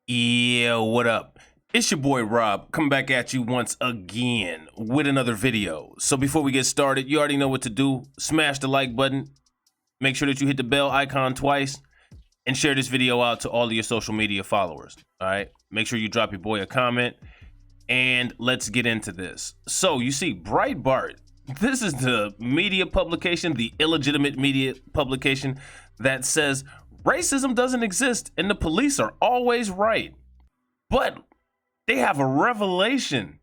Yeah, what up? It's your boy Rob, coming back at you once again with another video. So before we get started, you already know what to do. Smash the like button, make sure that you hit the bell icon twice, and share this video out to all of your social media followers, all right? Make sure you drop your boy a comment, and let's get into this. So you see, Breitbart, this is the media publication, the illegitimate media publication that says racism doesn't exist and the police are always right. But they have a revelation.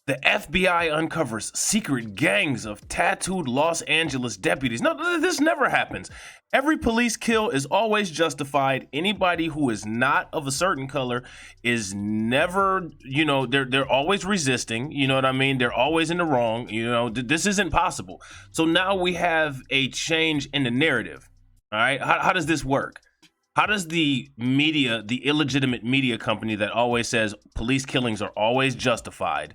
The FBI uncovers secret gangs of tattooed Los Angeles deputies. No, this never happens. Every police kill is always justified. Anybody who is not of a certain color is never, they're always resisting. You know what I mean? They're always in the wrong. This isn't possible. So now we have a change in the narrative. All right. How does this work? How does the media, the illegitimate media company that always says police killings are always justified,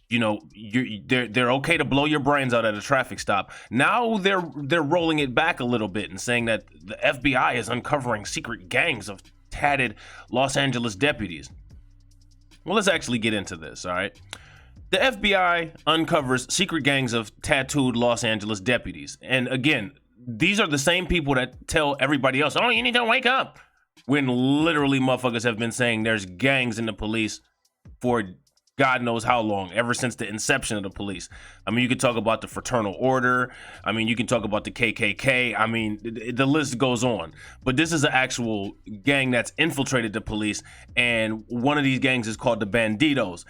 they're okay to blow your brains out at a traffic stop. Now they're rolling it back a little bit and saying that the FBI is uncovering secret gangs of tatted Los Angeles deputies. Well, let's actually get into this, all right? The FBI uncovers secret gangs of tattooed Los Angeles deputies. And again, these are the same people that tell everybody else, oh, you need to wake up, when literally motherfuckers have been saying there's gangs in the police for God knows how long, ever since the inception of the police. I mean, you could talk about the Fraternal Order. I mean, you can talk about the KKK. I mean, the list goes on. But this is an actual gang that's infiltrated the police, and one of these gangs is called the Banditos.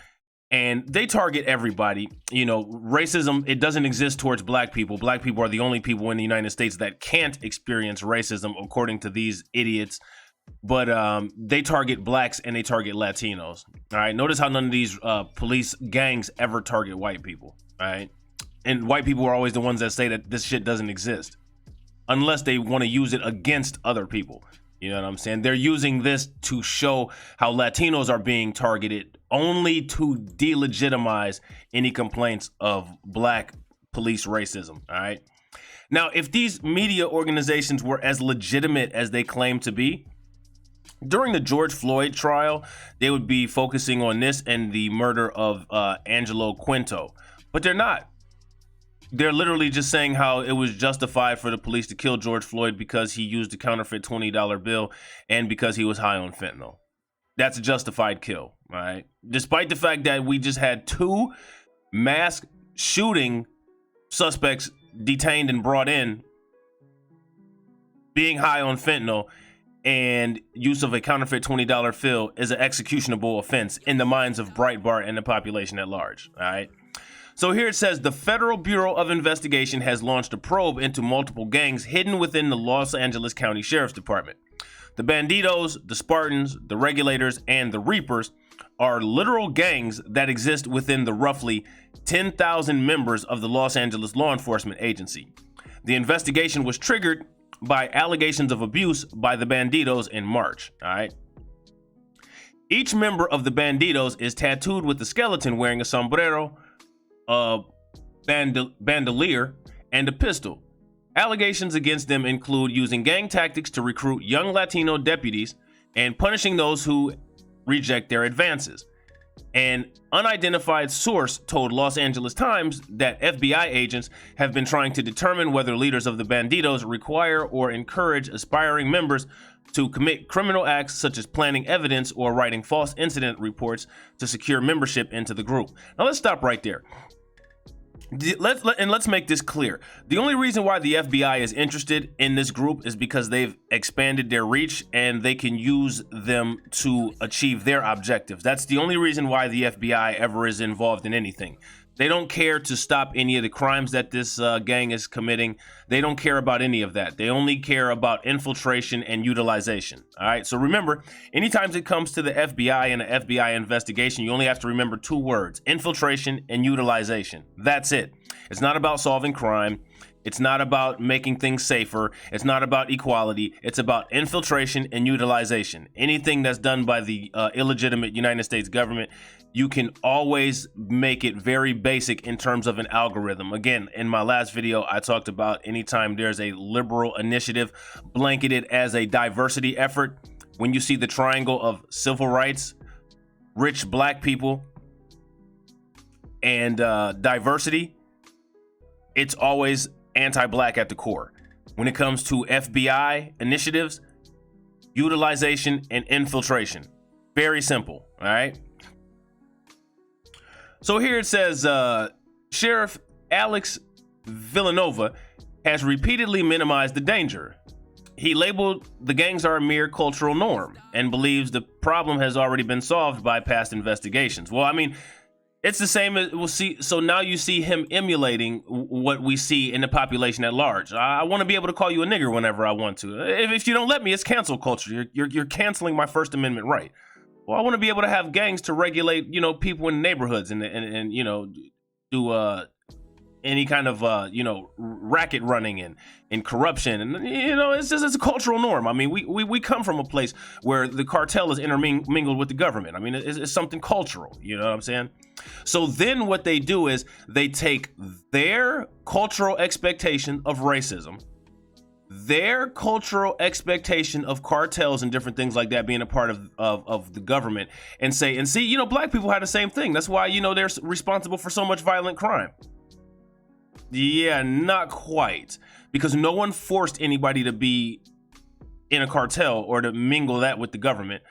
And they target everybody. Racism, it doesn't exist towards black people. Black people are the only people in the United States that can't experience racism, according to these idiots. But they target blacks and they target Latinos. All right. Notice how none of these police gangs ever target white people. All right. And white people are always the ones that say that this shit doesn't exist unless they want to use it against other people. You know what I'm saying? They're using this to show how Latinos are being targeted, only to delegitimize any complaints of black police racism. All right. Now, if these media organizations were as legitimate as they claim to be, during the George Floyd trial, they would be focusing on this and the murder of Angelo Quinto, but they're not. They're literally just saying how it was justified for the police to kill George Floyd because he used a counterfeit $20 bill and because he was high on fentanyl. That's a justified kill, all right? Despite the fact that we just had two mass shooting suspects detained and brought in, being high on fentanyl and use of a counterfeit $20 bill is an executionable offense in the minds of Breitbart and the population at large, all right? So here it says the Federal Bureau of Investigation has launched a probe into multiple gangs hidden within the Los Angeles County Sheriff's Department. The Banditos, the Spartans, the Regulators, and the Reapers are literal gangs that exist within the roughly 10,000 members of the Los Angeles Law Enforcement Agency. The investigation was triggered by allegations of abuse by the Banditos in March, all right? Each member of the Banditos is tattooed with a skeleton wearing a sombrero, a bandolier, and a pistol. Allegations against them include using gang tactics to recruit young Latino deputies and punishing those who reject their advances. An unidentified source told Los Angeles Times that FBI agents have been trying to determine whether leaders of the Banditos require or encourage aspiring members to commit criminal acts such as planting evidence or writing false incident reports to secure membership into the group. Now let's stop right there. Let's make this clear. The only reason why the FBI is interested in this group is because they've expanded their reach and they can use them to achieve their objectives. That's the only reason why the FBI ever is involved in anything. They don't care to stop any of the crimes that this gang is committing. They don't care about any of that. They only care about infiltration and utilization. All right. So remember, anytime it comes to the FBI and an FBI investigation, you only have to remember two words: infiltration and utilization. That's it. It's not about solving crime. It's not about making things safer. It's not about equality. It's about infiltration and utilization. Anything that's done by the illegitimate United States government, you can always make it very basic in terms of an algorithm. Again, in my last video, I talked about anytime there's a liberal initiative blanketed as a diversity effort, when you see the triangle of civil rights, rich black people, and diversity, it's always anti-black at the core. When it comes to FBI initiatives, utilization and infiltration. Very simple, all right? So here it says, Sheriff Alex Villanova has repeatedly minimized the danger. He labeled the gangs are a mere cultural norm and believes the problem has already been solved by past investigations. Well, I mean, it's the same as we'll see. So now you see him emulating what we see in the population at large. I want to be able to call you a nigger whenever I want to. If you don't let me, it's cancel culture. You're canceling my First Amendment right. Well, I want to be able to have gangs to regulate, you know, people in neighborhoods and you know, do any kind of you know, racket running and corruption, and you know, it's a cultural norm. I mean, we come from a place where the cartel is intermingled with the government. I mean, it's something cultural. You know what I'm saying? So then what they do is they take their cultural expectation of racism, their cultural expectation of cartels and different things like that being a part of the government, and say, and see, you know, black people had the same thing. That's why, you know, they're responsible for so much violent crime. Yeah, not quite. Because no one forced anybody to be in a cartel or to mingle that with the government.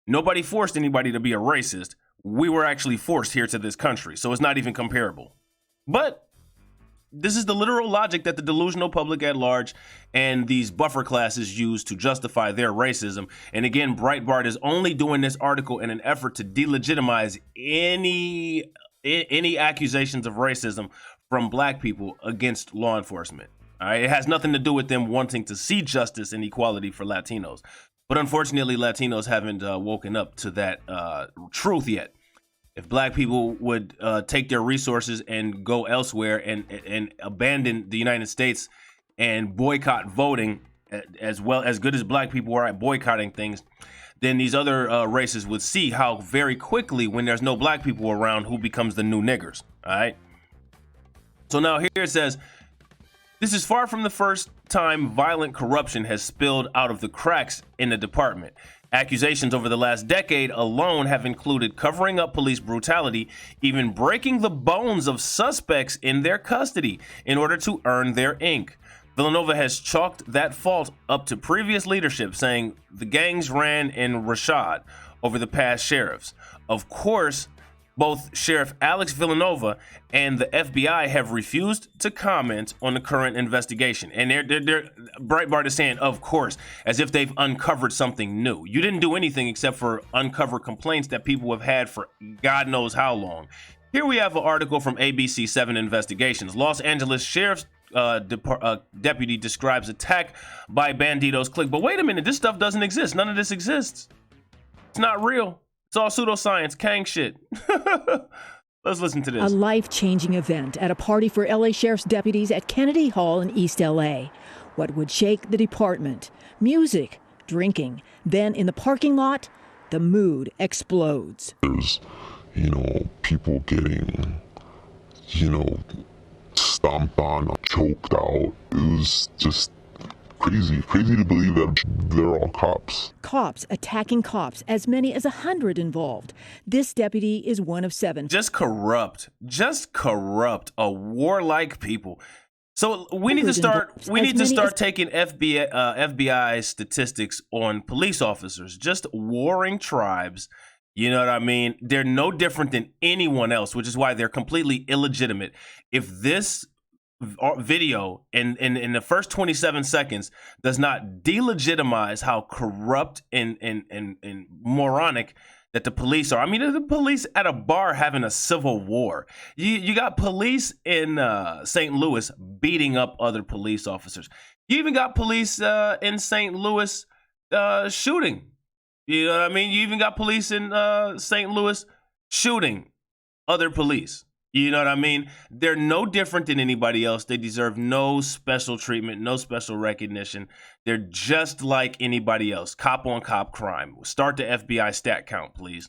Nobody forced anybody to be a racist. We were actually forced here to this country, so it's not even comparable. But this is the literal logic that the delusional public at large and these buffer classes use to justify their racism. And again, Breitbart is only doing this article in an effort to delegitimize any accusations of racism from black people against law enforcement. All right, it has nothing to do with them wanting to see justice and equality for Latinos. But unfortunately, Latinos haven't woken up to that truth yet. If black people would take their resources and go elsewhere and abandon the United States and boycott voting, as well as good as black people are at boycotting things, then these other races would see how very quickly, when there's no black people around, who becomes the new niggers. All right. So now here it says, this is far from the first time violent corruption has spilled out of the cracks in the department. Accusations over the last decade alone have included covering up police brutality, even breaking the bones of suspects in their custody in order to earn their ink. Villanova has chalked that fault up to previous leadership, saying the gangs ran in Rashad over the past sheriffs. Of course, both Sheriff Alex Villanova and the FBI have refused to comment on the current investigation. And they're Breitbart is saying, of course, as if they've uncovered something new. You didn't do anything except for uncover complaints that people have had for God knows how long. Here we have an article from ABC 7 Investigations. Los Angeles Sheriff's deputy describes attack by Bandidos Click. But wait a minute, this stuff doesn't exist. None of this exists. It's not real. It's all pseudoscience, Kang shit. Let's listen to this. A life-changing event at a party for LA Sheriff's deputies at Kennedy Hall in East LA. What would shake the department? Music, drinking. Then in the parking lot, the mood explodes. There's, you know, people getting, you know, stomped on, choked out. It was just crazy to believe that they're all cops. Cops attacking cops, as many as 100 involved. This deputy is one of 7. Just corrupt, a warlike people. So we need to start taking FBI statistics on police officers, just warring tribes. You know what I mean? They're no different than anyone else, which is why they're completely illegitimate. If this video in the first 27 seconds does not delegitimize how corrupt and moronic that the police are. I mean, the police at a bar having a civil war. You got police in St. Louis beating up other police officers. You even got police in St. Louis shooting. You know what I mean? You even got police in St. Louis shooting other police. You know what I mean? They're no different than anybody else. They deserve no special treatment, no special recognition. They're just like anybody else. Cop on cop crime. Start the FBI stat count, please.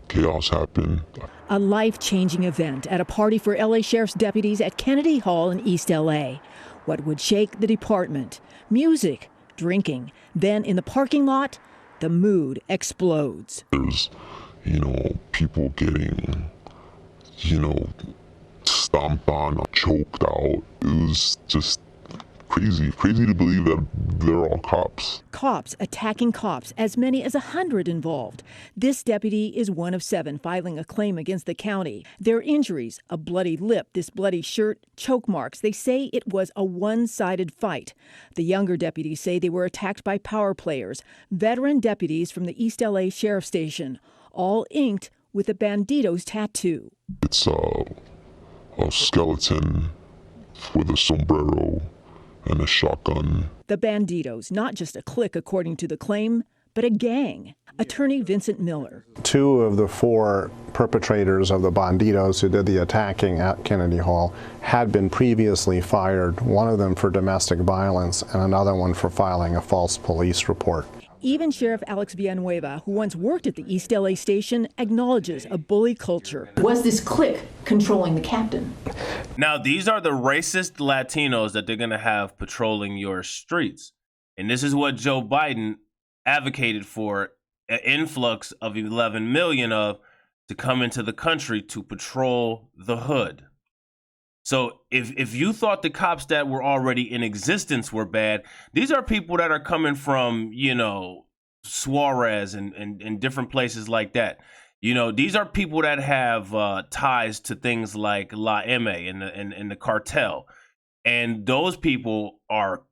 Chaos happened. A life-changing event at a party for LA Sheriff's deputies at Kennedy Hall in East LA. What would shake the department? Music, drinking. Then in the parking lot, the mood explodes. There's, people getting, stomped on, choked out. It was just crazy to believe that they're all cops. Cops attacking cops, as many as 100 involved. This deputy is one of 7 filing a claim against the county. Their injuries, a bloody lip, this bloody shirt, choke marks. They say it was a one-sided fight. The younger deputies say they were attacked by power players, veteran deputies from the East LA Sheriff's Station, all inked with a Banditos tattoo. It's a skeleton with a sombrero and a shotgun. The Banditos, not just a clique according to the claim, but a gang. Attorney Vincent Miller. 2 of the 4 perpetrators of the Banditos who did the attacking at Kennedy Hall had been previously fired, one of them for domestic violence and another one for filing a false police report. Even Sheriff Alex Villanueva, who once worked at the East LA station, acknowledges a bully culture. Was this clique controlling the captain? Now, these are the racist Latinos that they're going to have patrolling your streets. And this is what Joe Biden advocated for, an influx of 11 million of to come into the country to patrol the hood. So if you thought the cops that were already in existence were bad, these are people that are coming from, Suarez and different places like that. These are people that have ties to things like La M and the cartel. And those people are,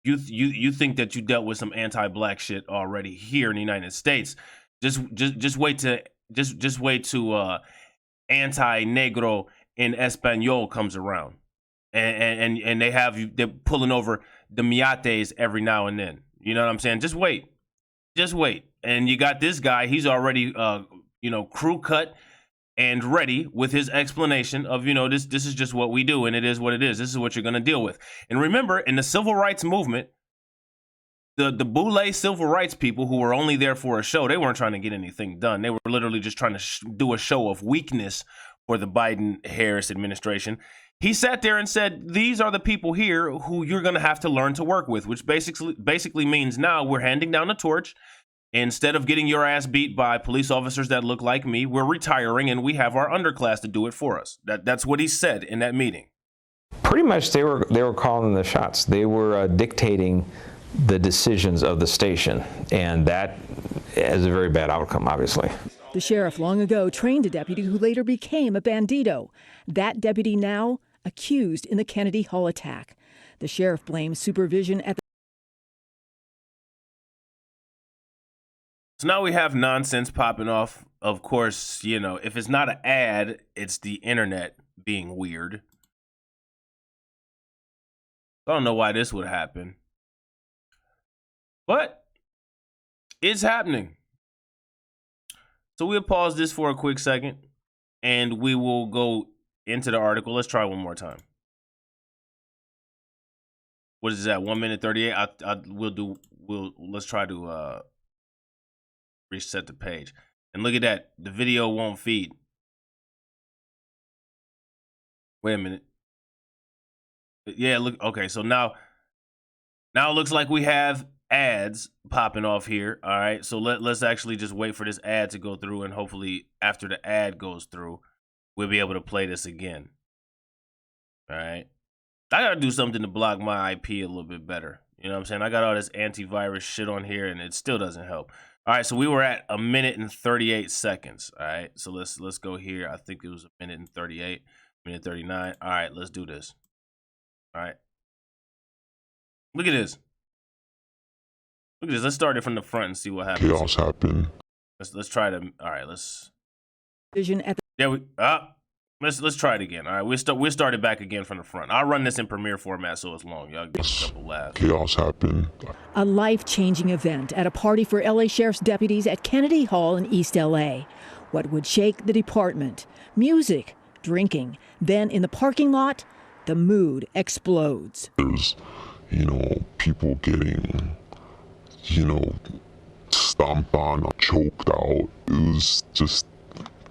you think that you dealt with some anti-black shit already here in the United States. Just wait to anti-negro in Espanol comes around, and they're pulling over the miates every now and then. You know what I'm saying? Just wait, and you got this guy. He's already crew cut and ready with his explanation of this is just what we do, and it is what it is. This is what you're gonna deal with. And remember, in the civil rights movement, the Boule civil rights people who were only there for a show, they weren't trying to get anything done. They were literally just trying to do a show of weakness for the Biden-Harris administration. He sat there and said, these are the people here who you're going to have to learn to work with, which basically means now we're handing down the torch. Instead of getting your ass beat by police officers that look like me, we're retiring and we have our underclass to do it for us. That's what he said in that meeting. Pretty much they were calling the shots. They were dictating the decisions of the station, and that is a very bad outcome, obviously. The sheriff long ago trained a deputy who later became a bandito. That deputy now accused in the Kennedy Hall attack. The sheriff blames supervision at the... So now we have nonsense popping off. Of course, if it's not an ad, it's the internet being weird. I don't know why this would happen, but it's happening. So we'll pause this for a quick second, and we will go into the article. Let's try one more time. What is that? 1 minute 38. Let's try to reset the page. And look at that. The video won't feed. Wait a minute. Yeah, look. Okay, so now it looks like we have ads popping off here. All right, so let's actually just wait for this ad to go through, and hopefully after the ad goes through, we'll be able to play this again. All right, I gotta do something to block my IP a little bit better. You know what I'm saying? I got all this antivirus shit on here, and it still doesn't help. All right, so we were at 1 minute and 38 seconds. All right, so let's go here. I think it was 1 minute and 38, minute 39. All right, let's do this. All right, look at this. Look at this. Let's start it from the front and see what happens. Chaos happened. Let's try to. All right, let's. Vision at the... Yeah, let's try it again. All right, we'll start it back again from the front. I'll run this in Premiere format so it's long. Y'all get a couple laughs. Chaos happened. A life-changing event at a party for LA Sheriff's deputies at Kennedy Hall in East LA. What would shake the department? Music, drinking. Then in the parking lot, the mood explodes. There's, people getting, stomped on, choked out. It was just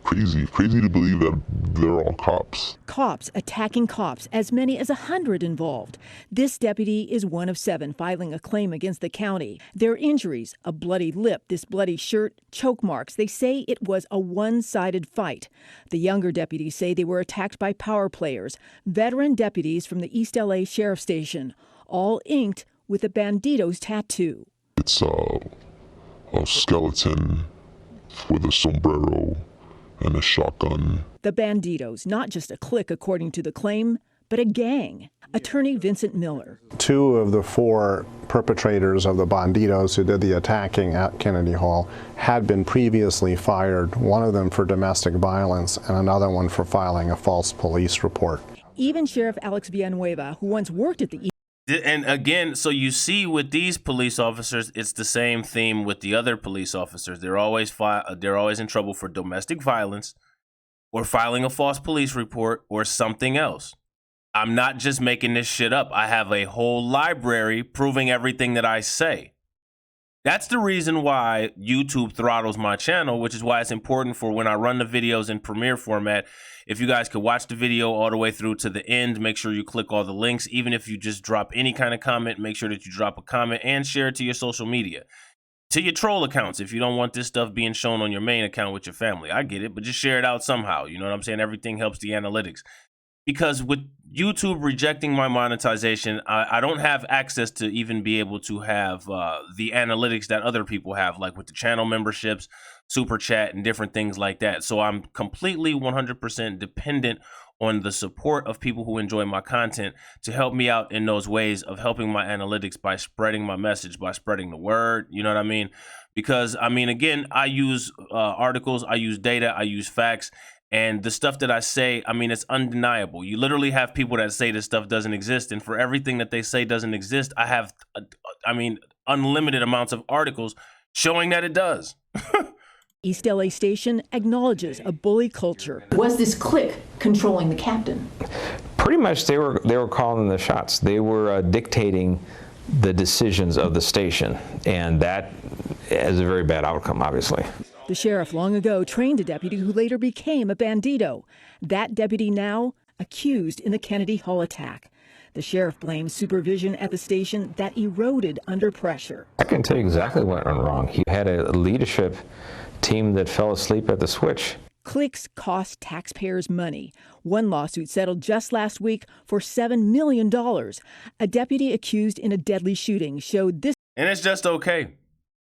crazy to believe that they're all cops. Cops attacking cops, as many as 100 involved. This deputy is one of 7 filing a claim against the county. Their injuries, a bloody lip, this bloody shirt, choke marks. They say it was a one-sided fight. The younger deputies say they were attacked by power players, veteran deputies from the East LA Sheriff Station, all inked with a Banditos tattoo. It's a skeleton with a sombrero and a shotgun. The Banditos, not just a clique according to the claim, but a gang. Attorney Vincent Miller. 2 of the 4 perpetrators of the Banditos who did the attacking at Kennedy Hall had been previously fired, one of them for domestic violence and another one for filing a false police report. Even Sheriff Alex Villanueva, who once worked at the And again, so you see with these police officers, it's the same theme with the other police officers. They're always in trouble for domestic violence or filing a false police report or something else. I'm not just making this shit up. I have a whole library proving everything that I say. That's the reason why YouTube throttles my channel, which is why it's important for when I run the videos in Premiere format. If you guys could watch the video all the way through to the end, make sure you click all the links. Even if you just drop any kind of comment, make sure that you drop a comment and share it to your social media. To your troll accounts, if you don't want this stuff being shown on your main account with your family. I get it, but just share it out somehow. You know what I'm saying? Everything helps the analytics. Because with YouTube rejecting my monetization, I don't have access to even be able to have the analytics that other people have, like with the channel memberships, super chat, and different things like that. So I'm completely 100% dependent on the support of people who enjoy my content to help me out in those ways of helping my analytics by spreading my message, by spreading the word. You know what I mean? Because, I mean, again, I use articles, I use data, I use facts. And the stuff that I say, I mean, it's undeniable. You literally have people that say this stuff doesn't exist. And for everything that they say doesn't exist, I have, unlimited amounts of articles showing that it does. East LA Station acknowledges a bully culture. Was this clique controlling the captain? Pretty much they were calling the shots. They were dictating the decisions of the station. And that is a very bad outcome, obviously. The sheriff long ago trained a deputy who later became a bandito. That deputy now accused in the Kennedy Hall attack. The sheriff blames supervision at the station that eroded under pressure. I can tell you exactly what went wrong. He had a leadership team that fell asleep at the switch. Cliques cost taxpayers money. One lawsuit settled just last week for $7 million. A deputy accused in a deadly shooting showed this. And it's just okay.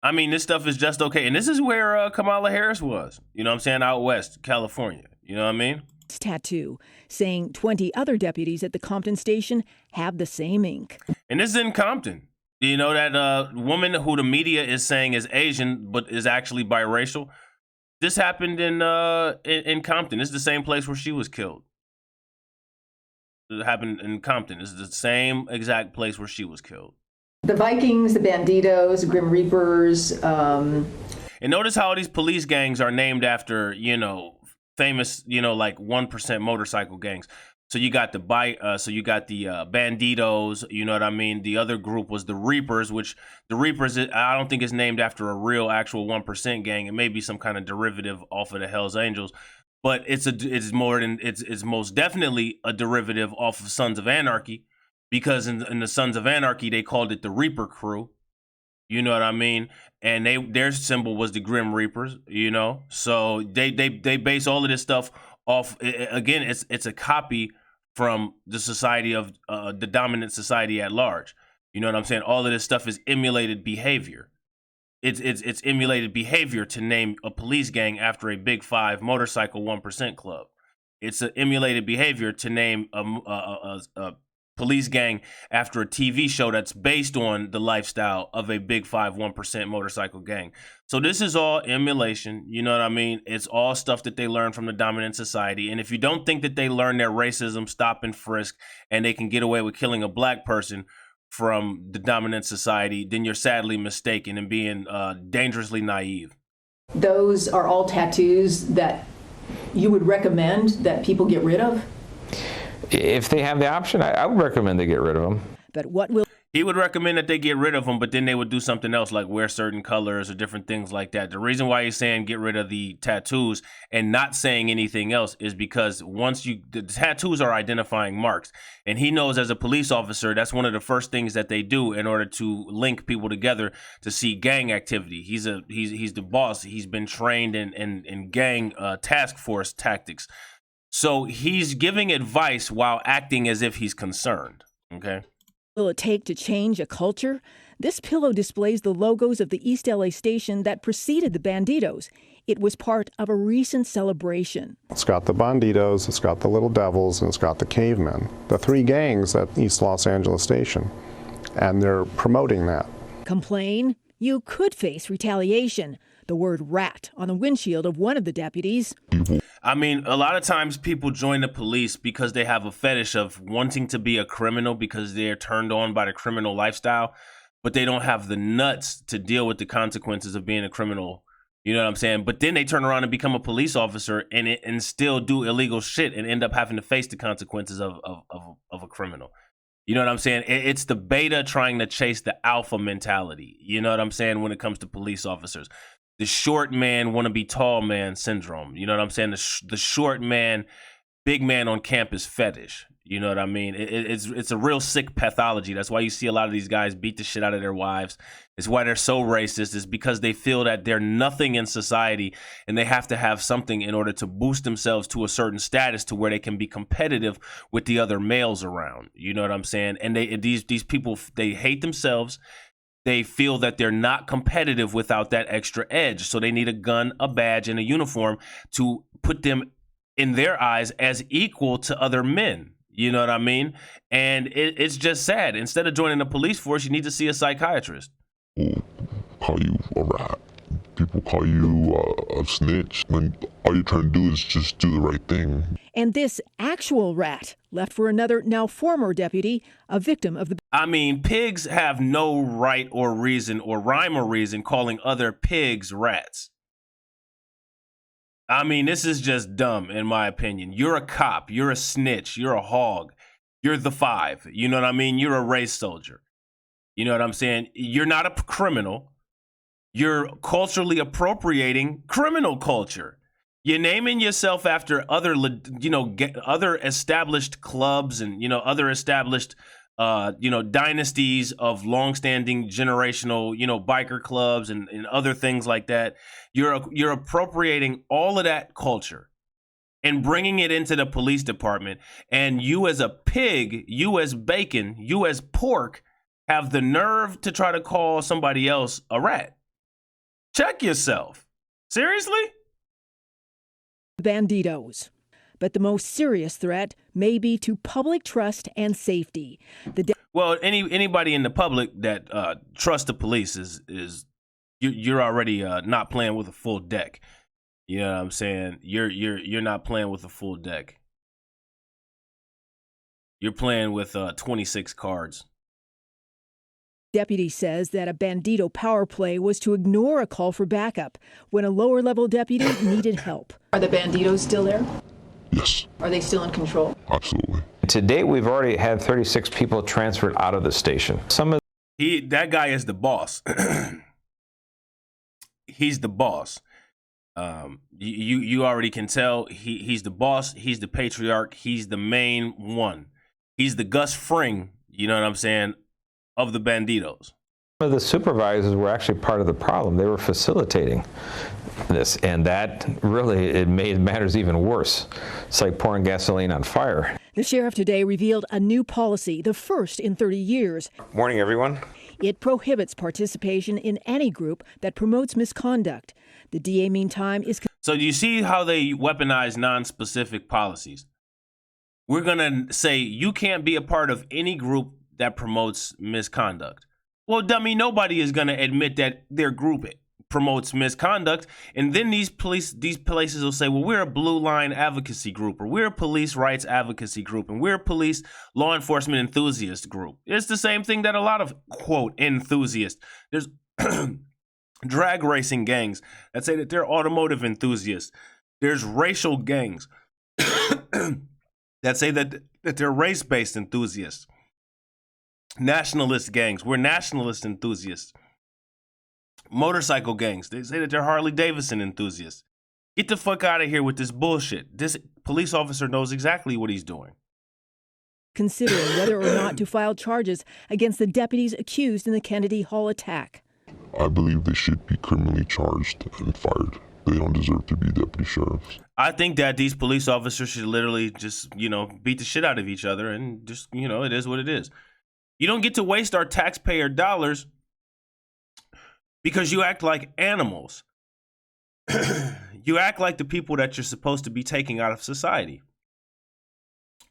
I mean, this stuff is just okay. And this is where Kamala Harris was, you know what I'm saying, out west, California. You know what I mean? Tattoo, saying 20 other deputies at the Compton station have the same ink. And this is in Compton. You know, that woman who the media is saying is Asian, but is actually biracial. This happened in Compton. This is the same place where she was killed. It happened in Compton. This is the same exact place where she was killed. The Vikings, the Banditos, Grim Reapers. And notice how these police gangs are named after, you know, famous, you know, like 1% motorcycle gangs. So you got the Banditos, you know what I mean? The other group was the Reapers, which the Reapers, I don't think is named after a real actual 1% gang. It may be some kind of derivative off of the Hells Angels, but it's most definitely a derivative off of Sons of Anarchy. Because in the Sons of Anarchy, they called it the Reaper Crew. You know what I mean? And their symbol was the Grim Reapers, you know? So they base all of this stuff off, again, it's a copy from the society of the dominant society at large. You know what I'm saying? All of this stuff is emulated behavior. It's emulated behavior to name a police gang after a Big Five motorcycle 1% club. It's an emulated behavior to name a police gang after a TV show that's based on the lifestyle of a Big Five 1% motorcycle gang. So this is all emulation, you know what I mean? It's all stuff that they learn from the dominant society. And if you don't think that they learn their racism, stop and frisk, and they can get away with killing a black person from the dominant society, then you're sadly mistaken and being dangerously naive. Those are all tattoos that you would recommend that people get rid of? If they have the option, I would recommend they get rid of them. But what will... He would recommend that they get rid of them, but then they would do something else like wear certain colors or different things like that. The reason why he's saying get rid of the tattoos and not saying anything else is because the tattoos are identifying marks. And he knows as a police officer, that's one of the first things that they do in order to link people together to see gang activity. He's the boss. He's been trained in gang task force tactics. So he's giving advice while acting as if he's concerned. Okay. Will it take to change a culture? This pillow displays the logos of the East LA station that preceded the Banditos. It was part of a recent celebration. It's got the Banditos, it's got the Little Devils, and it's got the Cavemen. The three gangs at East Los Angeles Station. And they're promoting that. Complain? You could face retaliation. The word rat on the windshield of one of the deputies. I mean, a lot of times people join the police because they have a fetish of wanting to be a criminal because they're turned on by the criminal lifestyle, but they don't have the nuts to deal with the consequences of being a criminal. You know what I'm saying? But then they turn around and become a police officer and still do illegal shit and end up having to face the consequences of a criminal. You know what I'm saying? It's the beta trying to chase the alpha mentality. You know what I'm saying? When it comes to police officers. The short man want to be tall man syndrome. You know what I'm saying? The short man, big man on campus fetish. You know what I mean? It's a real sick pathology. That's why you see a lot of these guys beat the shit out of their wives. It's why they're so racist. It's because they feel that they're nothing in society and they have to have something in order to boost themselves to a certain status to where they can be competitive with the other males around. You know what I'm saying? And these people, they hate themselves. They feel that they're not competitive without that extra edge. So they need a gun, a badge, and a uniform to put them in their eyes as equal to other men. You know what I mean? And it's just sad. Instead of joining the police force, you need to see a psychiatrist. People call you a rat. People call you a snitch when all you're trying to do is just do the right thing. And this actual rat left for another, now former deputy, a victim of the... I mean, pigs have no right or reason or rhyme or reason calling other pigs rats. I mean, this is just dumb, in my opinion. You're a cop. You're a snitch. You're a hog. You're the five. You know what I mean? You're a race soldier. You know what I'm saying? You're not a criminal. You're culturally appropriating criminal culture. You're naming yourself after other established clubs and, other established, dynasties of longstanding generational, biker clubs and other things like that. You're appropriating all of that culture and bringing it into the police department. And you as a pig, you as bacon, you as pork have the nerve to try to call somebody else a rat. Check yourself. Seriously? Banditos. But the most serious threat may be to public trust and safety. Well, anybody in the public that trusts the police is you're already not playing with a full deck. You know what I'm saying? You're not playing with a full deck. You're playing with 26 cards. Deputy says that a Bandito power play was to ignore a call for backup when a lower-level deputy needed help. Are the Banditos still there? Yes. Are they still in control? Absolutely. To date, we've already had 36 people transferred out of the station. That guy is the boss. He's the boss. You already can tell he's the boss. He's the patriarch. He's the main one. He's the Gus Fring. You know what I'm saying? Of the Banditos. Some of the supervisors were actually part of the problem. They were facilitating this, and that really, it made matters even worse. It's like pouring gasoline on fire. The sheriff today revealed a new policy, the first in 30 years. Morning, everyone. It prohibits participation in any group that promotes misconduct. The DA, meantime, is... So do you see how they weaponize non-specific policies? We're going to say you can't be a part of any group that promotes misconduct. Well, dummy, nobody is going to admit that their group promotes misconduct. And then these places will say, well, we're a blue line advocacy group, or we're a police rights advocacy group, and we're a police law enforcement enthusiast group. It's the same thing that a lot of, quote, enthusiasts. There's drag racing gangs that say that they're automotive enthusiasts. There's racial gangs that say that they're race-based enthusiasts. Nationalist gangs. We're nationalist enthusiasts. Motorcycle gangs. They say that they're Harley Davidson enthusiasts. Get the fuck out of here with this bullshit. This police officer knows exactly what he's doing. Considering whether or not to file charges against the deputies accused in the Kennedy Hall attack. I believe they should be criminally charged and fired. They don't deserve to be deputy sheriffs. I think that these police officers should literally just, beat the shit out of each other and just, it is what it is. You don't get to waste our taxpayer dollars because you act like animals. You act like the people that you're supposed to be taking out of society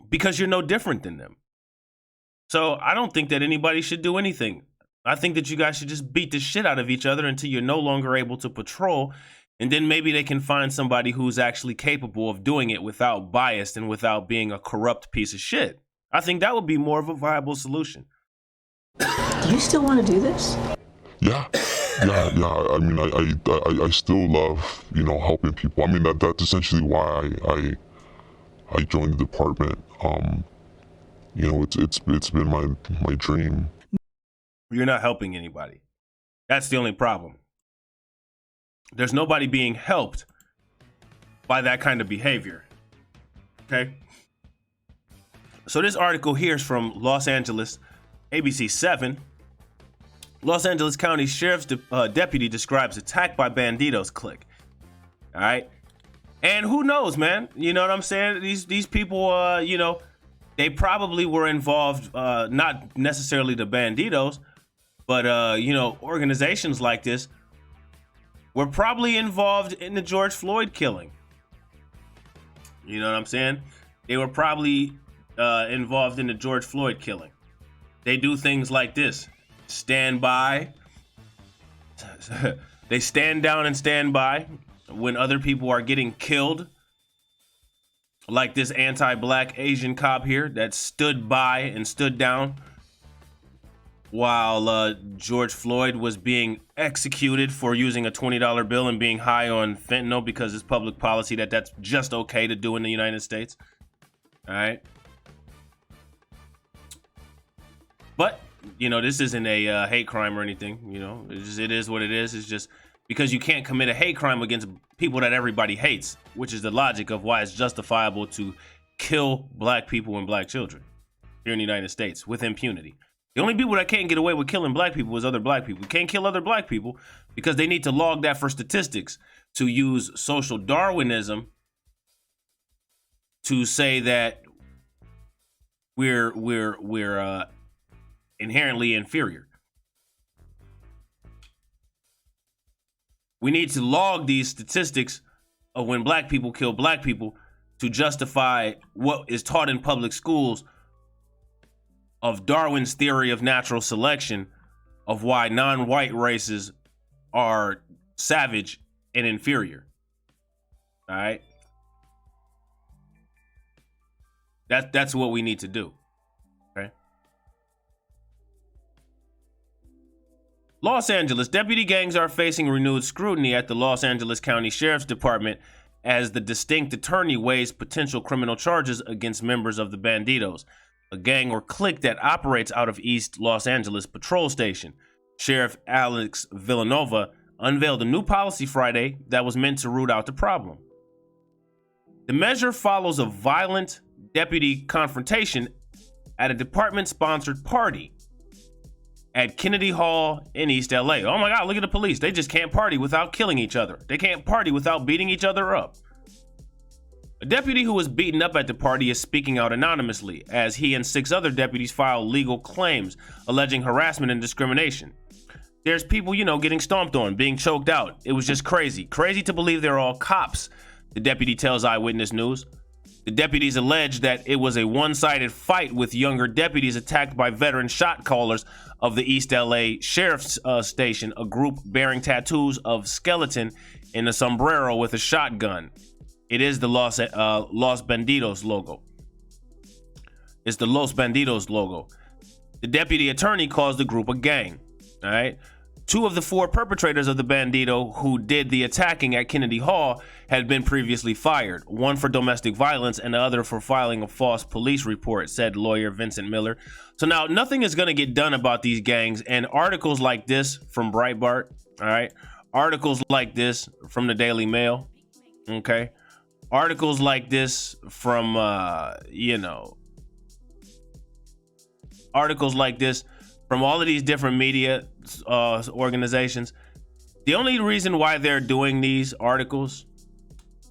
because you're no different than them. So I don't think that anybody should do anything. I think that you guys should just beat the shit out of each other until you're no longer able to patrol. And then maybe they can find somebody who's actually capable of doing it without bias and without being a corrupt piece of shit. I think that would be more of a viable solution. Do you still want to do this? Yeah. I mean, I still love, helping people. I mean, that's essentially why I joined the department. It's been my dream. You're not helping anybody. That's the only problem. There's nobody being helped by that kind of behavior. Okay? So this article here is from Los Angeles, ABC 7. Los Angeles County Sheriff's deputy describes attack by banditos clique. All right? And who knows, man? You know what I'm saying? These people, they probably were involved, not necessarily the banditos, but, organizations like this were probably involved in the George Floyd killing. You know what I'm saying? They were probably involved in the George Floyd killing. They do things like this. Stand by. They stand down and stand by when other people are getting killed. Like this anti-black Asian cop here that stood by and stood down while George Floyd was being executed for using a $20 bill and being high on fentanyl because it's public policy that's just okay to do in the United States. All right. But, this isn't a hate crime or anything. It is what it is. It's just because you can't commit a hate crime against people that everybody hates, which is the logic of why it's justifiable to kill black people and black children here in the United States with impunity. The only people that can't get away with killing black people is other black people. You can't kill other black people because they need to log that for statistics to use social Darwinism to say that we're inherently inferior. We need to log these statistics of when black people kill black people to justify what is taught in public schools of Darwin's theory of natural selection of why non-white races are savage and inferior. All right? That's what we need to do. Okay? Los Angeles deputy gangs are facing renewed scrutiny at the Los Angeles County Sheriff's Department as the distinct attorney weighs potential criminal charges against members of the Banditos, a gang or clique that operates out of East Los Angeles Patrol Station. Sheriff Alex Villanova unveiled a new policy Friday that was meant to root out the problem. The measure follows a violent deputy confrontation at a department-sponsored party at Kennedy Hall in East LA. Oh my God, look at the police. They just can't party without killing each other. They can't party without beating each other up. A deputy who was beaten up at the party is speaking out anonymously as he and 6 other deputies file legal claims alleging harassment and discrimination. There's people, getting stomped on, being choked out. It was just crazy. Crazy to believe they're all cops, the deputy tells Eyewitness News. The deputies allege that it was a one-sided fight with younger deputies attacked by veteran shot callers of the East LA Sheriff's Station, a group bearing tattoos of skeleton in a sombrero with a shotgun. It is the Los Banditos logo. It's the Los Banditos logo. The deputy attorney calls the group a gang. All right. 2 of the 4 perpetrators of the bandito who did the attacking at Kennedy Hall had been previously fired, one for domestic violence and the other for filing a false police report, said lawyer Vincent Miller. So now nothing is going to get done about these gangs, and articles like this from Breitbart, all right, articles like this from the Daily Mail, okay, articles like this from, articles like this from all of these different media organizations. The only reason why they're doing these articles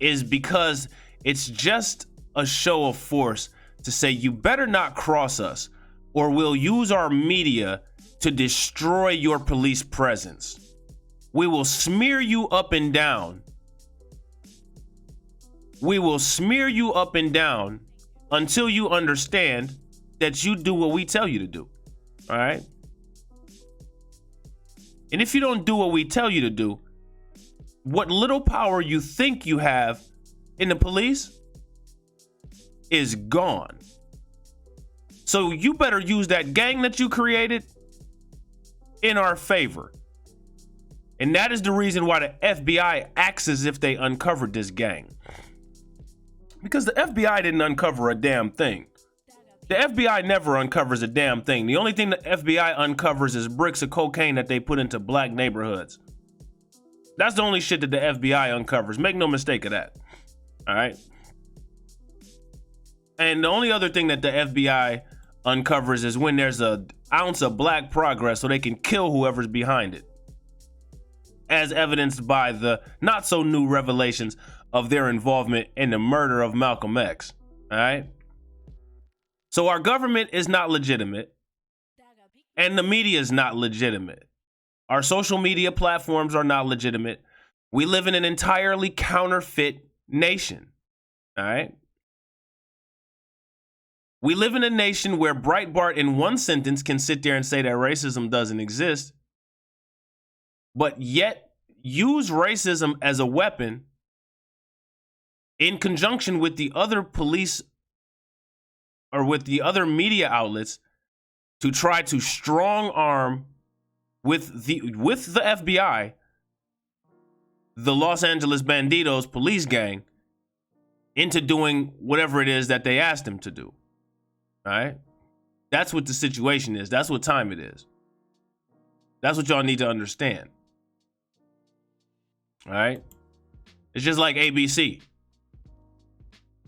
is because it's just a show of force to say you better not cross us or we'll use our media to destroy your police presence. We will smear you up and down. We will smear you up and down until you understand that you do what we tell you to do. All right? And if you don't do what we tell you to do, what little power you think you have in the police is gone. So you better use that gang that you created in our favor. And that is the reason why the FBI acts as if they uncovered this gang. Because the FBI didn't uncover a damn thing. The FBI never uncovers a damn thing. The only thing the FBI uncovers is bricks of cocaine that they put into black neighborhoods. That's the only shit that the FBI uncovers. Make no mistake of that. All right. And the only other thing that the FBI uncovers is when there's an ounce of black progress so they can kill whoever's behind it. As evidenced by the not so new revelations of their involvement in the murder of Malcolm X. All right. So our government is not legitimate, and the media is not legitimate. Our social media platforms are not legitimate. We live in an entirely counterfeit nation, all right? We live in a nation where Breitbart in one sentence can sit there and say that racism doesn't exist, but yet use racism as a weapon in conjunction with the other police or with the other media outlets to try to strong arm with the FBI, the Los Angeles Banditos police gang, into doing whatever it is that they asked them to do. All right? That's what the situation is. That's what time it is. That's what y'all need to understand. All right? It's just like ABC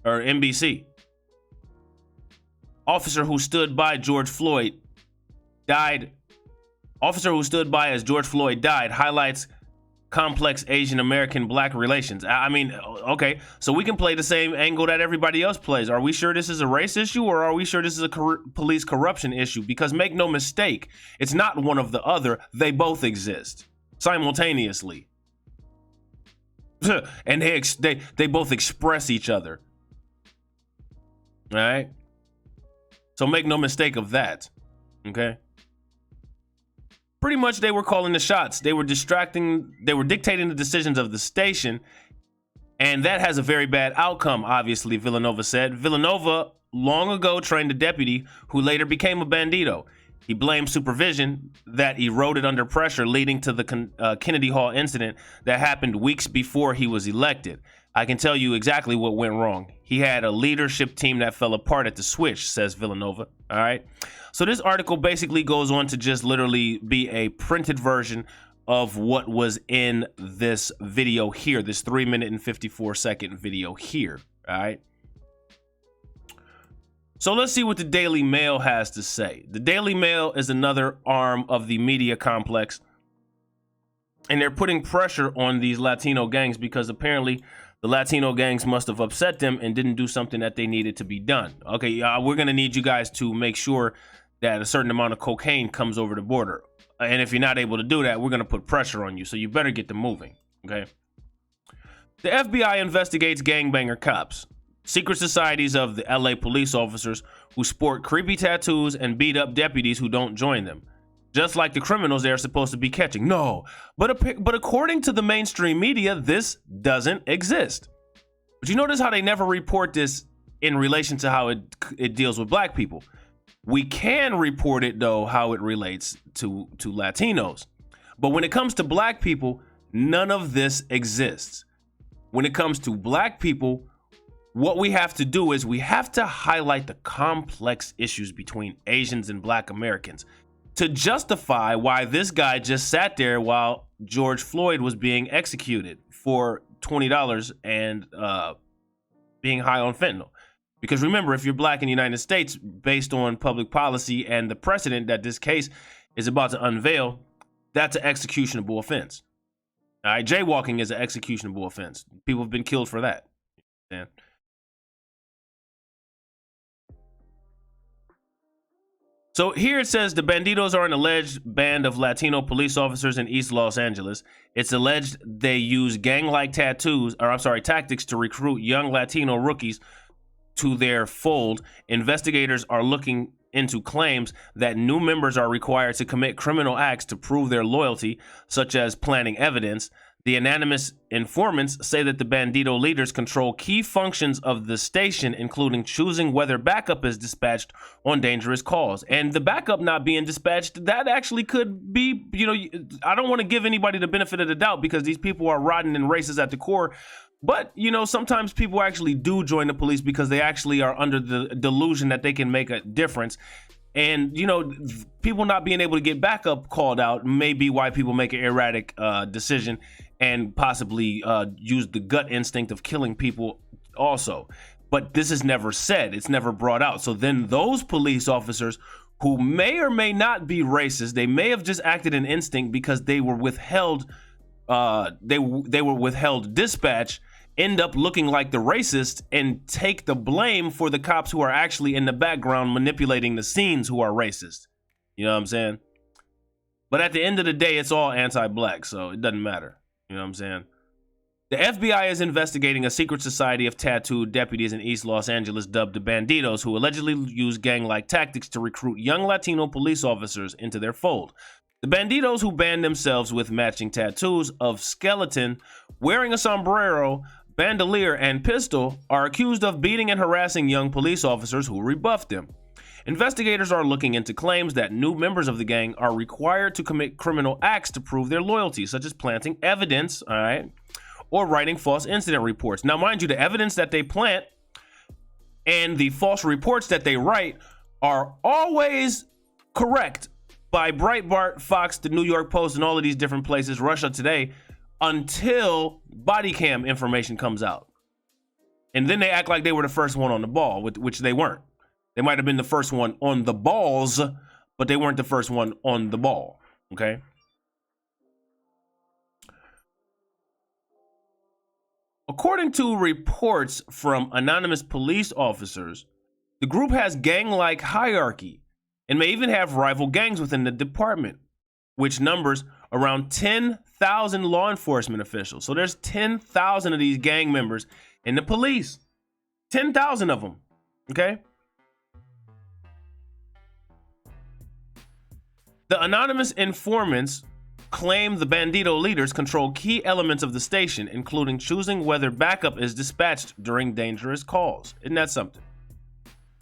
or NBC. Officer who stood by as George Floyd died highlights complex Asian American black relations. I mean, okay, so we can play the same angle that everybody else plays. Are we sure this is a race issue, or are we sure this is a police corruption issue? Because make no mistake, it's not one of the other. They both exist simultaneously. And they both express each other. All right? So make no mistake of that, okay? Pretty much they were calling the shots. They were dictating the decisions of the station, and that has a very bad outcome, obviously, Villanova said. Villanova long ago trained a deputy who later became a bandito. He blamed supervision that eroded under pressure, leading to the Kennedy Hall incident that happened weeks before he was elected. I can tell you exactly what went wrong. He had a leadership team that fell apart at the switch, says Villanova. All right. So this article basically goes on to just literally be a printed version of what was in this video here, this 3-minute and 54-second video here. All right. So let's see what the Daily Mail has to say. The Daily Mail is another arm of the media complex, and they're putting pressure on these Latino gangs because apparently the Latino gangs must have upset them and didn't do something that they needed to be done. Okay, we're going to need you guys to make sure that a certain amount of cocaine comes over the border. And if you're not able to do that, we're going to put pressure on you. So you better get them moving, okay? The FBI investigates gangbanger cops, secret societies of the LA police officers who sport creepy tattoos and beat up deputies who don't join them. Just like the criminals they're supposed to be catching. No, but according to the mainstream media, this doesn't exist. But you notice how they never report this in relation to how it deals with black people. We can report it, though, how it relates to Latinos. But when it comes to black people, none of this exists. When it comes to black people, what we have to do is we have to highlight the complex issues between Asians and black Americans to justify why this guy just sat there while George Floyd was being executed for $20 and being high on fentanyl. Because remember, if you're black in the United States, based on public policy and the precedent that this case is about to unveil, that's an executionable offense. All right, jaywalking is an executionable offense. People have been killed for that. Yeah. So here it says the Bandidos are an alleged band of Latino police officers in East Los Angeles. It's alleged they use gang-like tactics to recruit young Latino rookies to their fold. Investigators are looking into claims that new members are required to commit criminal acts to prove their loyalty, such as planting evidence. The anonymous informants say that the Bandito leaders control key functions of the station, including choosing whether backup is dispatched on dangerous calls. And the backup not being dispatched, that actually could be, I don't want to give anybody the benefit of the doubt because these people are rotten and racist at the core. But, sometimes people actually do join the police because they actually are under the delusion that they can make a difference. And, people not being able to get backup called out may be why people make an erratic decision and possibly use the gut instinct of killing people also. But this is never said. It's never brought out. So then those police officers who may or may not be racist, they may have just acted in instinct because they were withheld they were withheld dispatch, end up looking like the racist and take the blame for the cops who are actually in the background manipulating the scenes who are racist. You know what I'm saying? But at the end of the day, it's all anti-black, so it doesn't matter. You know what I'm saying? The FBI is investigating a secret society of tattooed deputies in East Los Angeles dubbed the Bandidos, who allegedly use gang-like tactics to recruit young Latino police officers into their fold. The Bandidos, who band themselves with matching tattoos of skeleton, wearing a sombrero, bandolier, and pistol, are accused of beating and harassing young police officers who rebuffed them. Investigators are looking into claims that new members of the gang are required to commit criminal acts to prove their loyalty, such as planting evidence, all right, or writing false incident reports. Now, mind you, the evidence that they plant and the false reports that they write are always correct by Breitbart, Fox, the New York Post, and all of these different places, Russia Today, until body cam information comes out. And then they act like they were the first one on the ball, which they weren't. They might have been the first one on the balls, but they weren't the first one on the ball, okay? According to reports from anonymous police officers, the group has gang-like hierarchy and may even have rival gangs within the department, which numbers around 10,000 law enforcement officials. So there's 10,000 of these gang members in the police. 10,000 of them, okay? The anonymous informants claim the Bandito leaders control key elements of the station, including choosing whether backup is dispatched during dangerous calls. Isn't that something?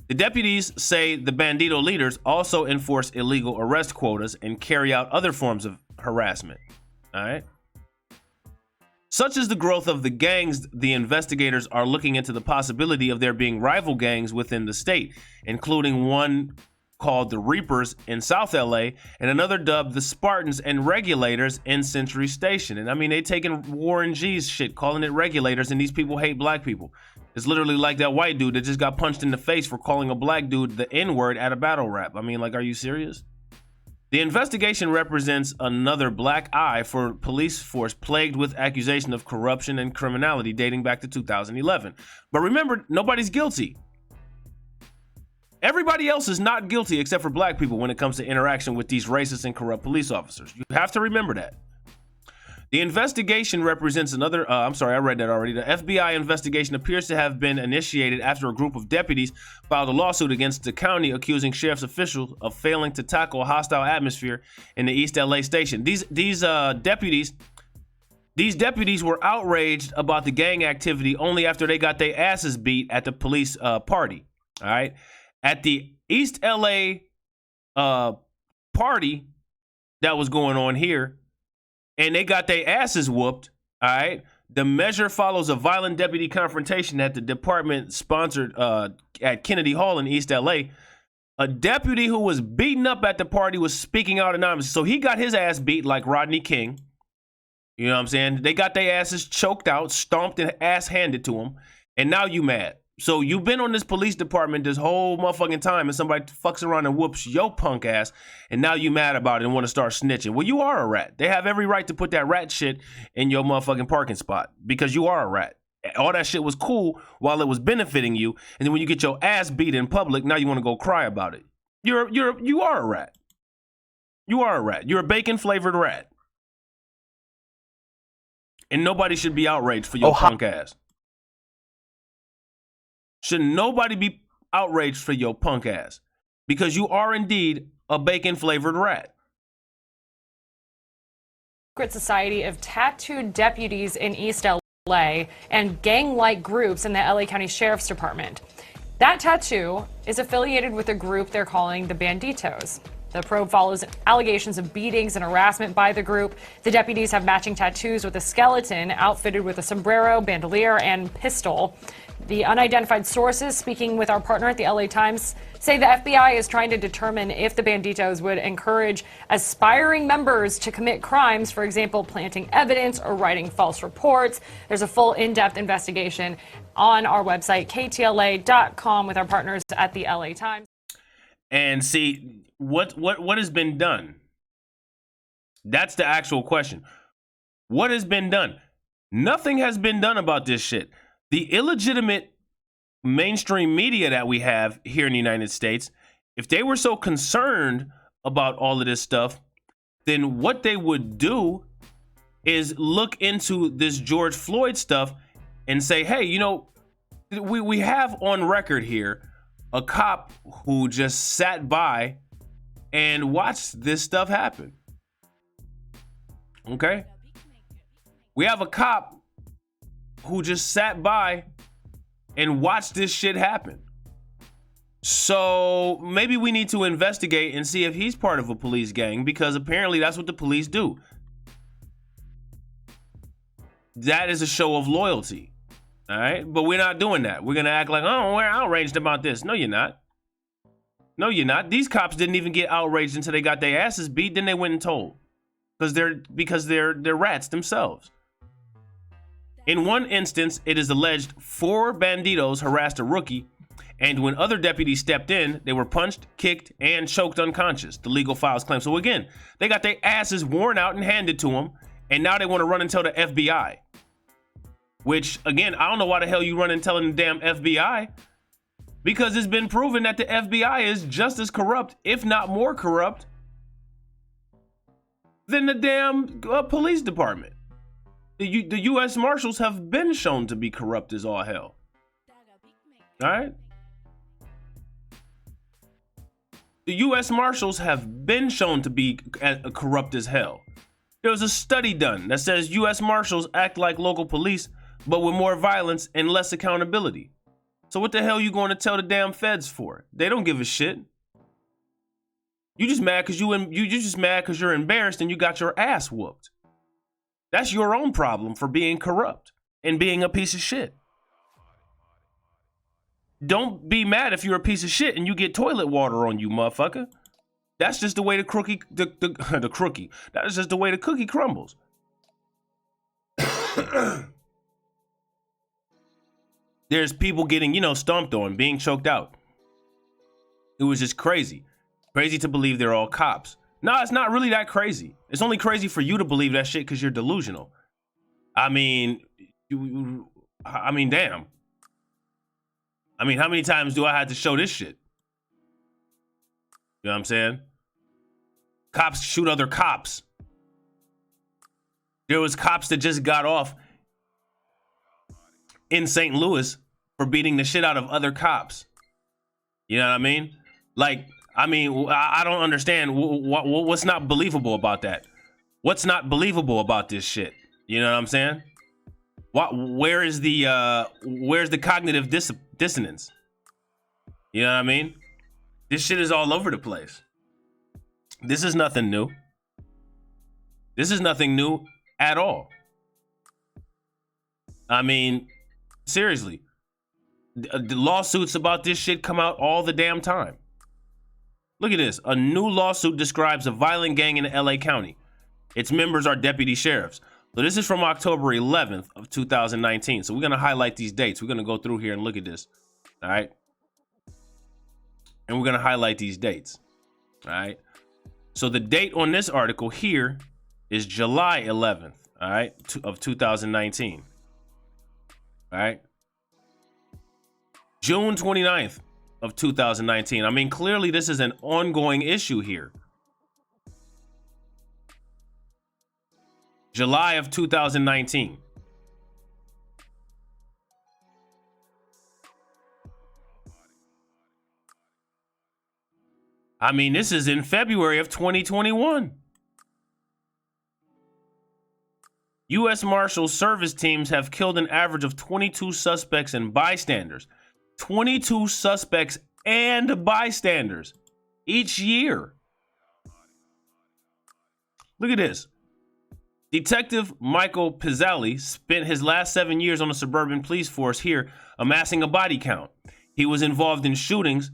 The deputies say the Bandito leaders also enforce illegal arrest quotas and carry out other forms of harassment. All right. Such as the growth of the gangs, the investigators are looking into the possibility of there being rival gangs within the state, including one called the Reapers in South LA and another dubbed the Spartans and Regulators in Century Station. And I mean, they taking Warren G's shit, calling it Regulators, and these people hate black people. It's literally like that white dude that just got punched in the face for calling a black dude the N-word at a battle rap. I mean, like, are you serious? The investigation represents another black eye for police force plagued with accusation of corruption and criminality dating back to 2011. But remember, nobody's guilty. Everybody else is not guilty except for black people when it comes to interaction with these racist and corrupt police officers. You have to remember that. The investigation represents another, I read that already. The FBI investigation appears to have been initiated after a group of deputies filed a lawsuit against the county accusing sheriff's officials of failing to tackle a hostile atmosphere in the East LA station. These deputies were outraged about the gang activity only after they got their asses beat at the police party, all right? At the East LA party that was going on here, and they got their asses whooped. All right. The measure follows a violent deputy confrontation that the department sponsored at Kennedy Hall in East LA. A deputy who was beaten up at the party was speaking out anonymously. So he got his ass beat like Rodney King. You know what I'm saying? They got their asses choked out, stomped, and ass handed to them. And now you mad. So you've been on this police department this whole motherfucking time, and somebody fucks around and whoops your punk ass, and now you mad about it and want to start snitching. Well, you are a rat. They have every right to put that rat shit in your motherfucking parking spot because you are a rat. All that shit was cool while it was benefiting you, and then when you get your ass beat in public, now you want to go cry about it. You are a rat. You are a rat. You're a bacon flavored rat, and nobody should be outraged for your punk ass. Should nobody be outraged for your punk ass because you are indeed a bacon flavored rat. Secret Society of Tattooed Deputies in East LA and gang-like groups in the LA County Sheriff's Department. That tattoo is affiliated with a group they're calling the Banditos. The probe follows allegations of beatings and harassment by the group. The deputies have matching tattoos with a skeleton outfitted with a sombrero, bandolier, and pistol. The unidentified sources speaking with our partner at the LA Times say the FBI is trying to determine if the Banditos would encourage aspiring members to commit crimes, for example, planting evidence or writing false reports. There's a full in-depth investigation on our website, ktla.com, with our partners at the LA Times. And see, what has been done? That's the actual question. What has been done? Nothing has been done about this shit. The illegitimate mainstream media that we have here in the United States, if they were so concerned about all of this stuff, then what they would do is look into this George Floyd stuff and say, hey, you know, we have on record here a cop who just sat by and watched this stuff happen. Okay? We have a cop who just sat by and watched this shit happen. So maybe we need to investigate and see if he's part of a police gang, because apparently that's what the police do. That is a show of loyalty. All right? But we're not doing that. We're going to act like, oh, we're outraged about this. No, you're not. No, you're not. These cops didn't even get outraged until they got their asses beat. Then they went and told. Because they're rats themselves. In one instance, it is alleged 4 banditos harassed a rookie, and when other deputies stepped in, they were punched, kicked, and choked unconscious, the legal files claim. So again, they got their asses worn out and handed to them, and now they want to run and tell the FBI. Which, again, I don't know why the hell you run and telling the damn FBI, because it's been proven that the FBI is just as corrupt, if not more corrupt, than the damn police department. The U.S. Marshals have been shown to be corrupt as all hell. All right? The U.S. Marshals have been shown to be corrupt as hell. There was a study done that says U.S. Marshals act like local police, but with more violence and less accountability. So what the hell are you going to tell the damn feds for? They don't give a shit. You just mad because you just mad because you're embarrassed and you got your ass whooped. That's your own problem for being corrupt and being a piece of shit. Don't be mad if you're a piece of shit and you get toilet water on you, motherfucker. That's just the way the cookie That's just the way the cookie crumbles. There's people getting, stomped on, being choked out. It was just crazy. Crazy to believe they're all cops. No, it's not really that crazy. It's only crazy for you to believe that shit because you're delusional. I mean, damn. I mean, how many times do I have to show this shit? You know what I'm saying? Cops shoot other cops. There was cops that just got off in St. Louis for beating the shit out of other cops. You know what I mean? I don't understand what's not believable about that. What's not believable about this shit? You know what I'm saying? Where's the cognitive dissonance? You know what I mean? This shit is all over the place. This is nothing new. This is nothing new at all. I mean, seriously, the lawsuits about this shit come out all the damn time. Look at this. A new lawsuit describes a violent gang in LA County. Its members are deputy sheriffs. So this is from October 11th of 2019. So we're going to highlight these dates. We're going to go through here and look at this. All right. And we're going to highlight these dates. All right. So the date on this article here is July 11th, all right, of 2019. All right. June 29th of 2019. I mean, clearly this is an ongoing issue here. July of 2019. I mean, this is in February of 2021. U.S. Marshal Service teams have killed an average of 22 suspects and bystanders. 22 suspects and bystanders each year. Look at this. Detective Michael Pizzali spent his last 7 years on the suburban police force here, amassing a body count. He was involved in shootings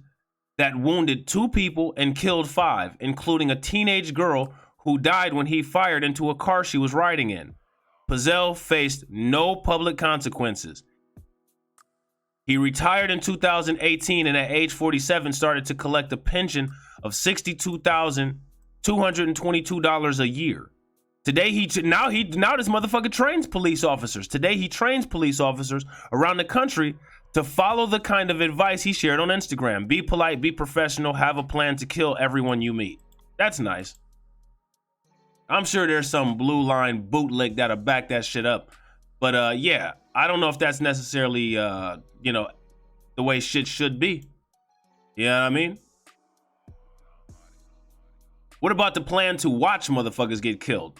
that wounded 2 people and killed 5, including a teenage girl who died when he fired into a car she was riding in. Pizzell faced no public consequences. He retired in 2018 and at age 47 started to collect a pension of $62,222 a year. Today now this motherfucker trains police officers. Today he trains police officers around the country to follow the kind of advice he shared on Instagram. Be polite, be professional, have a plan to kill everyone you meet. That's nice. I'm sure there's some blue line bootleg that'll back that shit up. But yeah, I don't know if that's necessarily, the way shit should be. You know what I mean? What about the plan to watch motherfuckers get killed?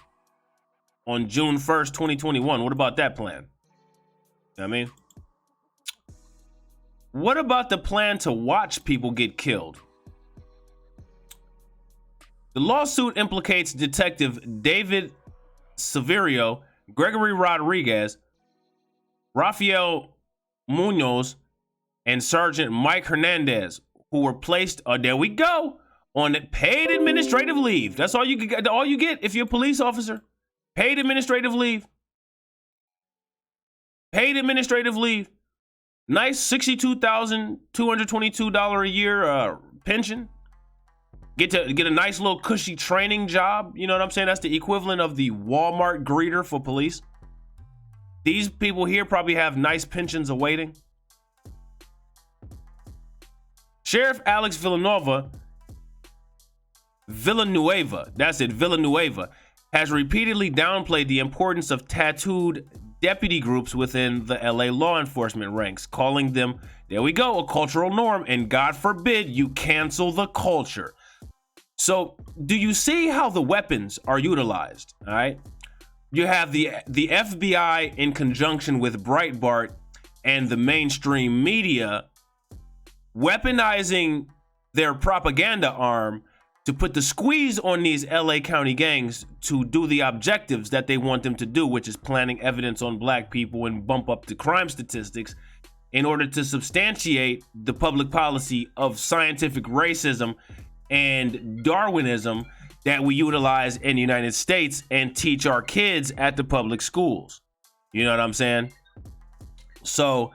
On June 1st, 2021, what about that plan? You know what I mean? What about the plan to watch people get killed? The lawsuit implicates Detective David Severio, Gregory Rodriguez, Rafael Munoz, and Sergeant Mike Hernandez, who were placed, there we go, on paid administrative leave. That's all you get if you're a police officer. Paid administrative leave. Paid administrative leave. Nice $62,222 a year pension. Get a nice little cushy training job. You know what I'm saying? That's the equivalent of the Walmart greeter for police. These people here probably have nice pensions awaiting. Sheriff Alex Villanueva, has repeatedly downplayed the importance of tattooed deputy groups within the LA law enforcement ranks, calling them, there we go, a cultural norm, and God forbid you cancel the culture. So, do you see how the weapons are utilized? All right. You have the FBI in conjunction with Breitbart and the mainstream media weaponizing their propaganda arm to put the squeeze on these LA County gangs to do the objectives that they want them to do, which is planting evidence on black people and bump up the crime statistics in order to substantiate the public policy of scientific racism and Darwinism that we utilize in the United States and teach our kids at the public schools. You know what I'm saying? So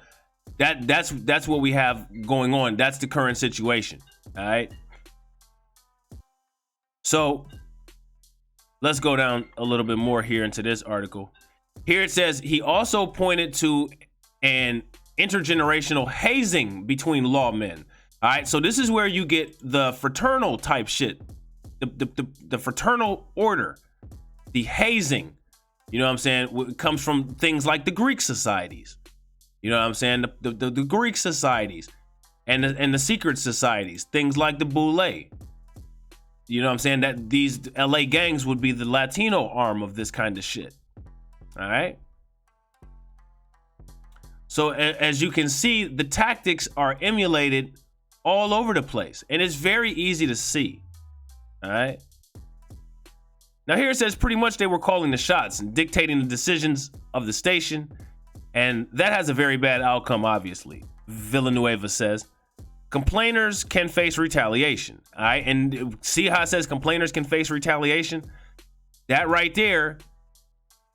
that's what we have going on. That's the current situation. All right. So let's go down a little bit more here into this article. Here it says he also pointed to an intergenerational hazing between lawmen. All right, so this is where you get the fraternal type shit, the fraternal order, the hazing. You know what I'm saying? It comes from things like the Greek societies. You know what I'm saying? The Greek societies and the secret societies, things like the Boule. You know what I'm saying? That these LA gangs would be the Latino arm of this kind of shit. All right. So as you can see, the tactics are emulated all over the place, and it's very easy to see. All right. Now here it says pretty much they were calling the shots and dictating the decisions of the station, and that has a very bad outcome, obviously. Villanueva says. Complainers can face retaliation, all right? And see how it says complainers can face retaliation? That right there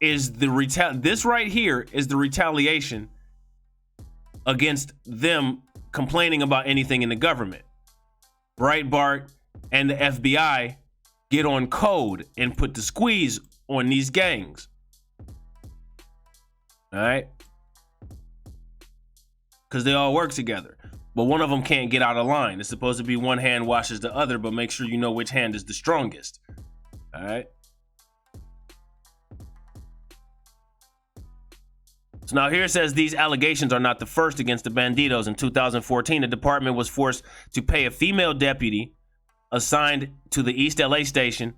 is this right here is the retaliation against them complaining about anything in the government. Breitbart and the FBI get on code and put the squeeze on these gangs. All right? Because they all work together. But one of them can't get out of line. It's supposed to be one hand washes the other, but make sure you know which hand is the strongest. All right? So now here it says these allegations are not the first against the Bandidos. In 2014, the department was forced to pay a female deputy assigned to the East LA station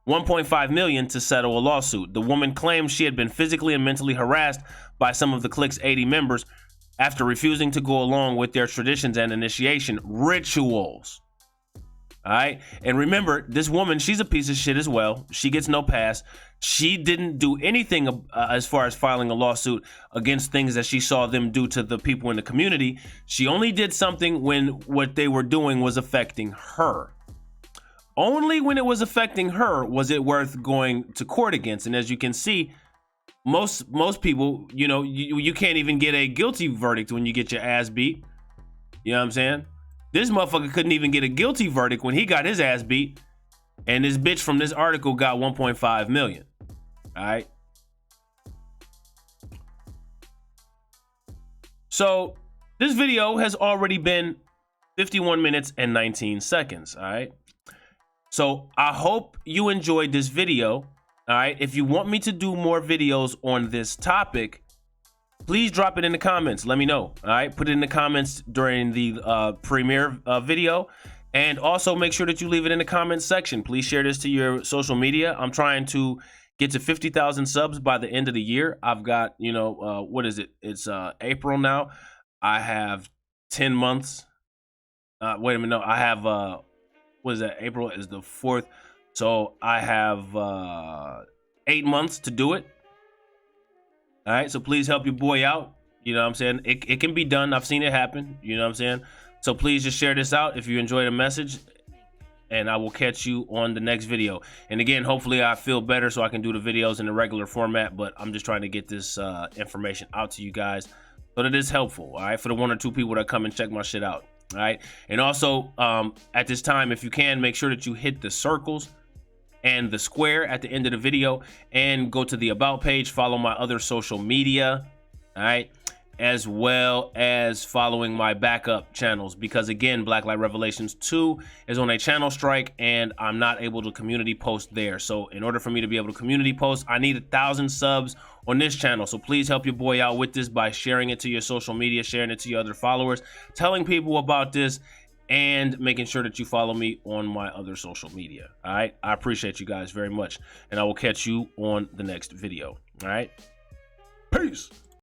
$1.5 million to settle a lawsuit. The woman claimed she had been physically and mentally harassed by some of the clique's 80 members after refusing to go along with their traditions and initiation rituals. All right. And remember, this woman, she's a piece of shit as well. She gets no pass. She didn't do anything as far as filing a lawsuit against things that she saw them do to the people in the community. She only did something when what they were doing was affecting her. Only when it was affecting her was it worth going to court against. And as you can see, most people, you know, you can't even get a guilty verdict when you get your ass beat. You know what I'm saying? This motherfucker couldn't even get a guilty verdict when he got his ass beat. And this bitch from this article got 1.5 million. All right. So this video has already been 51 minutes and 19 seconds. All right. So I hope you enjoyed this video. All right. If you want me to do more videos on this topic, please drop it in the comments. Let me know. All right. Put it in the comments during the premiere video. And also make sure that you leave it in the comments section. Please share this to your social media. I'm trying to get to 50,000 subs by the end of the year. I've got, you know, what is it? It's April now. I have 10 months. Wait a minute. No, I have, what is that? April is the 4th. So I have 8 months to do it. All right. So please help your boy out. You know what I'm saying? It can be done. I've seen it happen. You know what I'm saying? So please just share this out if you enjoyed the message, and I will catch you on the next video. And again, hopefully I feel better so I can do the videos in the regular format, but I'm just trying to get this information out to you guys so that it's helpful, all right, for the 1 or 2 people that come and check my shit out, all right? And also, at this time, if you can, make sure that you hit the circles and the square at the end of the video and go to the About page, follow my other social media, all right? As well as following my backup channels, because again, Blacklight Revelations 2 is on a channel strike and I'm not able to community post there. So in order for me to be able to community post, I need 1,000 subs on this channel. So please help your boy out with this by sharing it to your social media, sharing it to your other followers, telling people about this, and making sure that you follow me on my other social media. All right. I appreciate you guys very much, and I will catch you on the next video. All right. Peace.